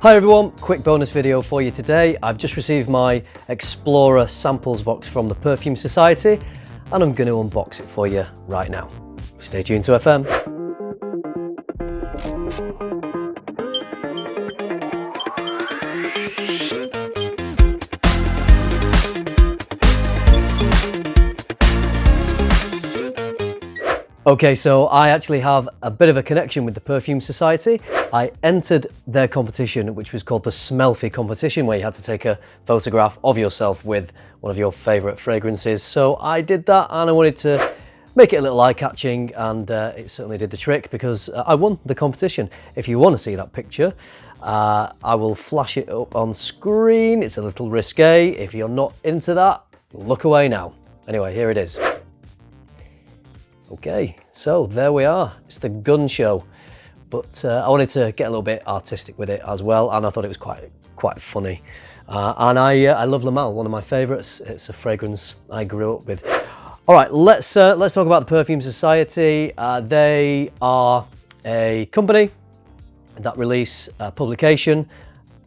Hi everyone, quick bonus video for you today. I've just received my Explorer samples box from the Perfume Society and I'm going to unbox it for you right now. Stay tuned to FM. Okay, so I actually have a bit of a connection with the Perfume Society. I entered their competition, which was called the Smelfie competition, where you had to take a photograph of yourself with one of your favourite fragrances. So I did that and I wanted to make it a little eye-catching, and it certainly did the trick because I won the competition. If you want to see that picture, I will flash it up on screen. It's a little risque. If you're not into that, look away now. Anyway, here it is. Okay, so there we are. It's the gun show, but I wanted to get a little bit artistic with it as well, and I thought it was quite funny. And I love Le Male, one of my favourites. It's a fragrance I grew up with. All right, let's talk about the Perfume Society. They are a company that release a publication,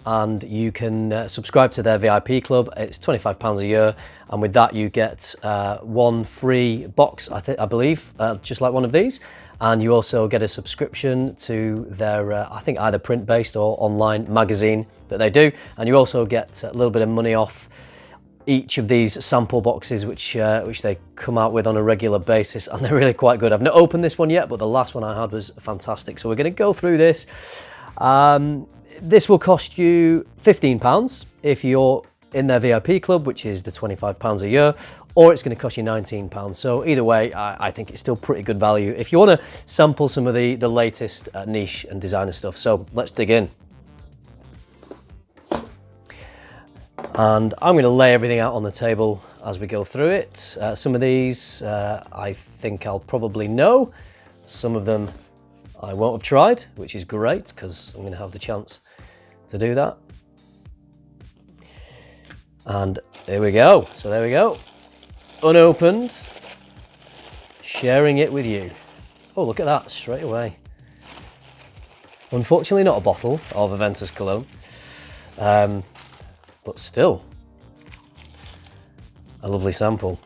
and you can subscribe to their VIP club. It's £25 a year, and with that you get one free box, I believe, just like one of these, and you also get a subscription to their I think either print-based or online magazine that they do, and you also get a little bit of money off each of these sample boxes which they come out with on a regular basis, and they're really quite good. I've not opened this one yet, but the last one I had was fantastic, so we're going to go through this. This will cost you £15 if you're in their VIP club, which is the £25 a year, or it's going to cost you £19. So either way, I think it's still pretty good value if you want to sample some of the latest niche and designer stuff. So let's dig in. And I'm going to lay everything out on the table as we go through it. Some of these I think I'll probably know. Some of them I won't have tried, which is great because I'm going to have the chance to do that. And there we go. So there we go. Unopened. Sharing it with you. Oh, look at that straight away. Unfortunately not a bottle of Aventus cologne. But still a lovely sample.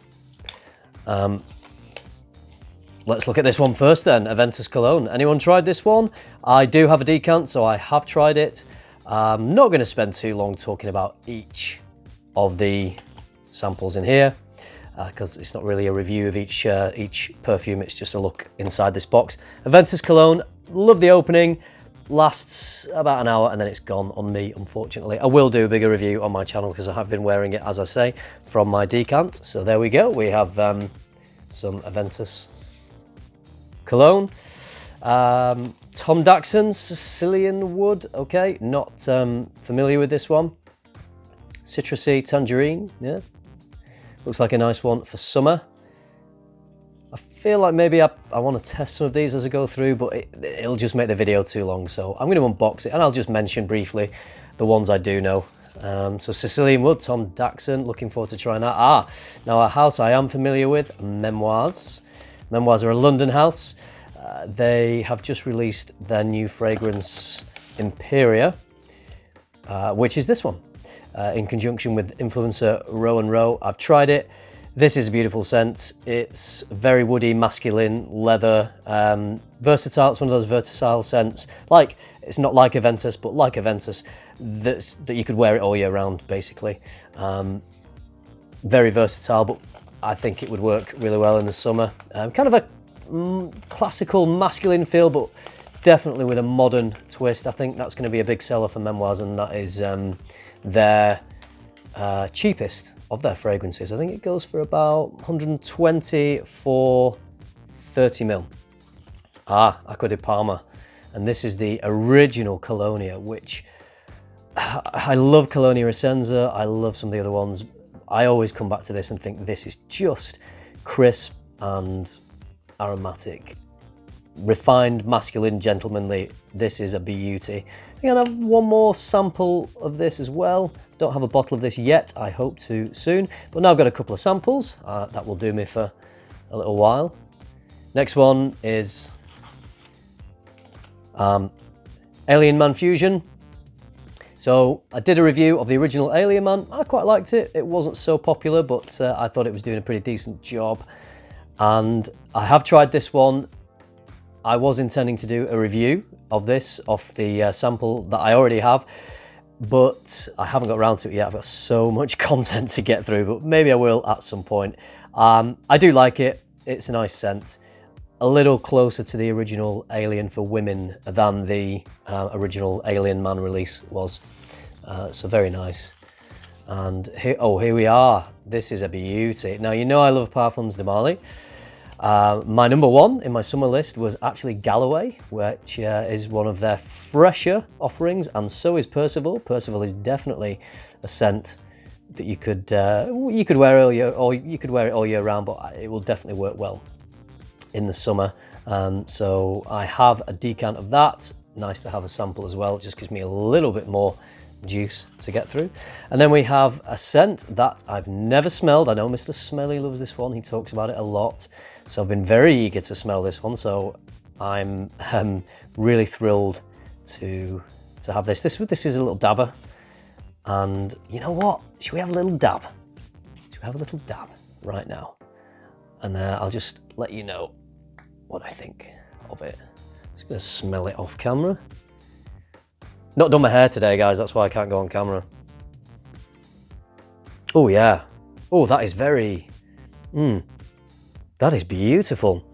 Let's look at this one first then, Aventus cologne. Anyone tried this one? I do have a decant, so I have tried it. I'm not going to spend too long talking about each of the samples in here because it's not really a review of each perfume, it's just a look inside this box. Aventus cologne, love the opening, lasts about an hour and then it's gone on me, unfortunately. I will do a bigger review on my channel because I have been wearing it, as I say, from my decant. So there we go, we have some Aventus cologne. Tom Daxon's Sicilian Wood, okay, not familiar with this one. Citrusy Tangerine, yeah. Looks like a nice one for summer. I feel like maybe I want to test some of these as I go through, but it'll just make the video too long, so I'm going to unbox it and I'll just mention briefly the ones I do know. So Sicilian Wood, Tom Daxon, looking forward to trying that. Now a house I am familiar with, Memoirs. Memoirs are a London house. They have just released their new fragrance, Imperia, which is this one, in conjunction with influencer Row & Row. I've tried it. This is a beautiful scent. It's very woody, masculine, leather, versatile. It's one of those versatile scents. Like, it's not like Aventus, but like Aventus, that you could wear it all year round, basically. Very versatile, but I think it would work really well in the summer. Kind of a classical masculine feel, but definitely with a modern twist. I think that's going to be a big seller for Memoirs, and that is their cheapest of their fragrances. I think it goes for about 120 for 30ml. Acqua di Parma, and this is the original Colonia, which I love. Colonia Essenza, I love some of the other ones. I always come back to this and think this is just crisp and aromatic, refined, masculine, gentlemanly. This is a beauty. I think I'll have one more sample of this as well. Don't have a bottle of this yet, I hope to soon, but now I've got a couple of samples. That will do me for a little while. Next one is Alien Man Fusion. So I did a review of the original Alien Man. I quite liked it. It wasn't so popular, but I thought it was doing a pretty decent job. And I have tried this one. I was intending to do a review of this off the sample that I already have, but I haven't got around to it yet. I've got so much content to get through, but maybe I will at some point. I do like it. It's a nice scent. A little closer to the original Alien for women than the original Alien Man release was. So very nice. And here we are. This is a beauty. Now, you know I love Parfums de Marly. My number one in my summer list was actually Galloway, which is one of their fresher offerings, and so is Percival. Percival is definitely a scent that you could wear all year, or you could wear it all year round, but it will definitely work well in the summer. So I have a decant of that. Nice to have a sample as well. It just gives me a little bit more juice to get through. And then we have a scent that I've never smelled. I know Mr. Smelly loves this one. He talks about it a lot. So I've been very eager to smell this one. So I'm really thrilled to have this. This is a little dabber. And you know what? Should we have a little dab? Should we have a little dab right now? And I'll just let you know what I think of it. Just gonna smell it off camera. Not done my hair today, guys, that's why I can't go on camera. Oh yeah. Oh, that is very, that is beautiful.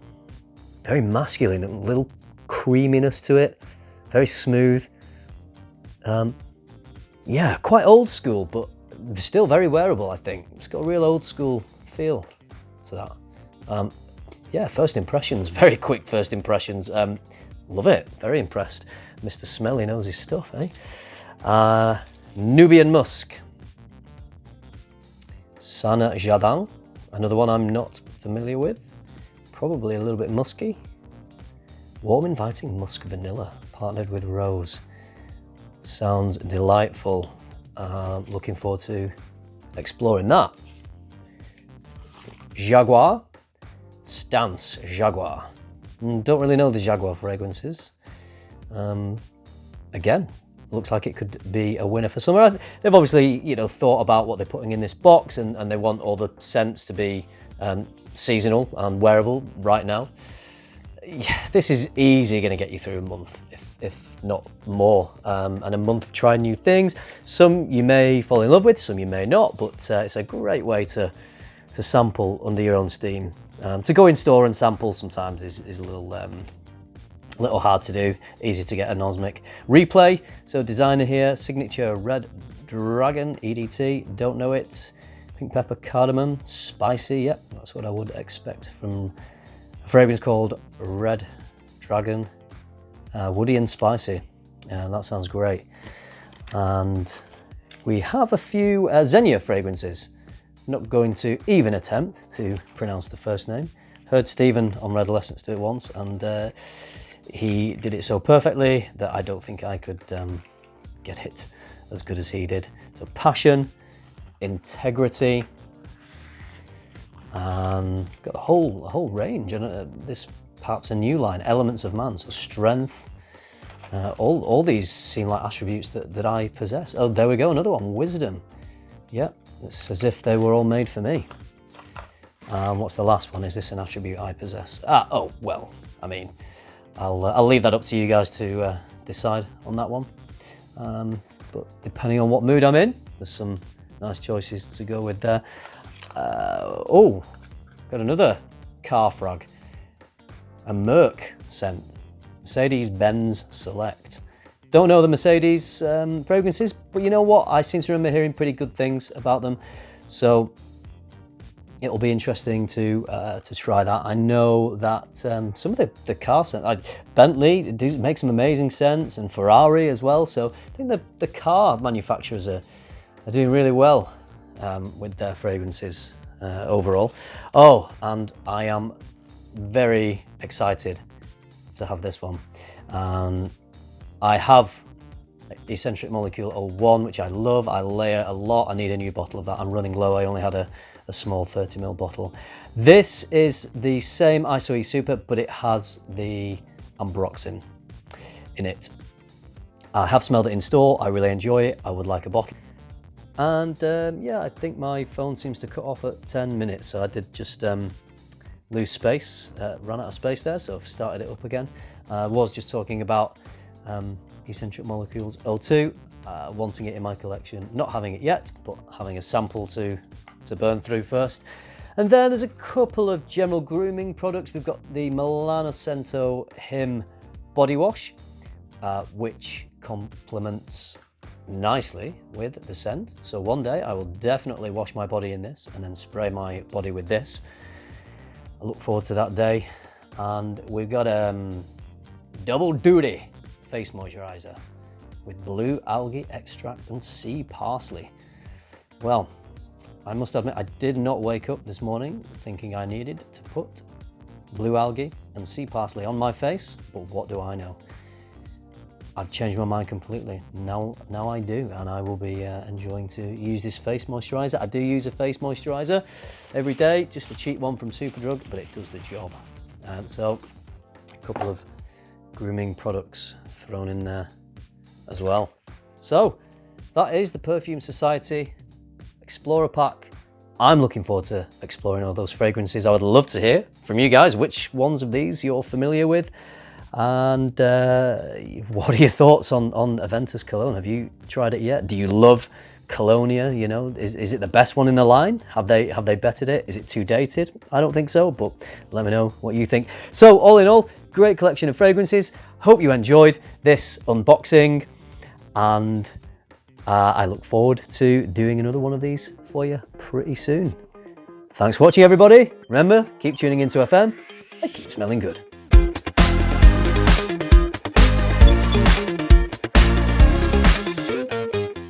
Very masculine, a little creaminess to it. Very smooth. Yeah, quite old school, but still very wearable, I think. It's got a real old school feel to that. Yeah, first impressions, very quick first impressions. Love it, very impressed. Mr. Smelly knows his stuff, eh? Nubian Musk. Sana Jardin, another one I'm not familiar with. Probably a little bit musky. Warm, inviting musk vanilla, partnered with rose. Sounds delightful. Looking forward to exploring that. Jaguar. Stance Jaguar. Don't really know the Jaguar fragrances. Again, looks like it could be a winner for summer. They've obviously, thought about what they're putting in this box, and they want all the scents to be seasonal and wearable right now. Yeah, this is easily going to get you through a month, if not more, and a month of trying new things. Some you may fall in love with, some you may not, but it's a great way to sample under your own steam. To go in store and sample sometimes is a little hard to do, easy to get anosmic. Replay, so designer here, signature Red Dragon EDT, don't know it. Pink pepper, cardamom, spicy, yep, that's what I would expect from a fragrance called Red Dragon. Woody and spicy, that sounds great. And we have a few Xenia fragrances. Not going to even attempt to pronounce the first name. Heard Stephen on Redolescence do it once, and he did it so perfectly that I don't think I could get it as good as he did. So passion, integrity, and got a whole range. And this perhaps a new line, Elements of Man, so strength. All these seem like attributes that I possess. Oh, there we go, another one, wisdom. Yep. It's as if they were all made for me. What's the last one? Is this an attribute I possess? Oh, well, I mean, I'll leave that up to you guys to decide on that one. But depending on what mood I'm in, there's some nice choices to go with there. Oh, got another car frag. A Merc scent. Mercedes-Benz Select. Don't know the Mercedes fragrances, but you know what? I seem to remember hearing pretty good things about them. So it'll be interesting to try that. I know that some of the car scents, Bentley make some amazing scents, and Ferrari as well. So I think the car manufacturers are doing really well with their fragrances overall. Oh, and I am very excited to have this one. I have Eccentric Molecule 01, which I love. I layer a lot. I need a new bottle of that. I'm running low. I only had a small 30ml bottle. This is the same ISO-E Super, but it has the ambroxan in it. I have smelled it in store. I really enjoy it. I would like a bottle. And yeah, I think my phone seems to cut off at 10 minutes. So I did just lose space, ran out of space there. So I've started it up again. I was just talking about Eccentric Molecules O2, wanting it in my collection, not having it yet, but having a sample to burn through first. And then there's a couple of general grooming products. We've got the Milano Cento Him Body Wash, which complements nicely with the scent. So one day I will definitely wash my body in this and then spray my body with this. I look forward to that day. And we've got double duty face moisturizer with blue algae extract and sea parsley. Well, I must admit I did not wake up this morning thinking I needed to put blue algae and sea parsley on my face, but what do I know? I've changed my mind completely. Now I do, and I will be enjoying to use this face moisturizer. I do use a face moisturizer every day, just a cheap one from Superdrug, but it does the job. And so a couple of grooming products thrown in there as well. So that is the Perfume Society Explorer Pack. I'm looking forward to exploring all those fragrances. I would love to hear from you guys which ones of these you're familiar with, and what are your thoughts on Aventus Cologne? Have you tried it yet? Do you love Colonia? You know, is it the best one in the line? Have they bettered it? Is it too dated? I don't think so, but let me know what you think. So all in all, great collection of fragrances. Hope you enjoyed this unboxing, and I look forward to doing another one of these for you pretty soon. Thanks for watching, everybody. Remember, keep tuning into FM and keep smelling good.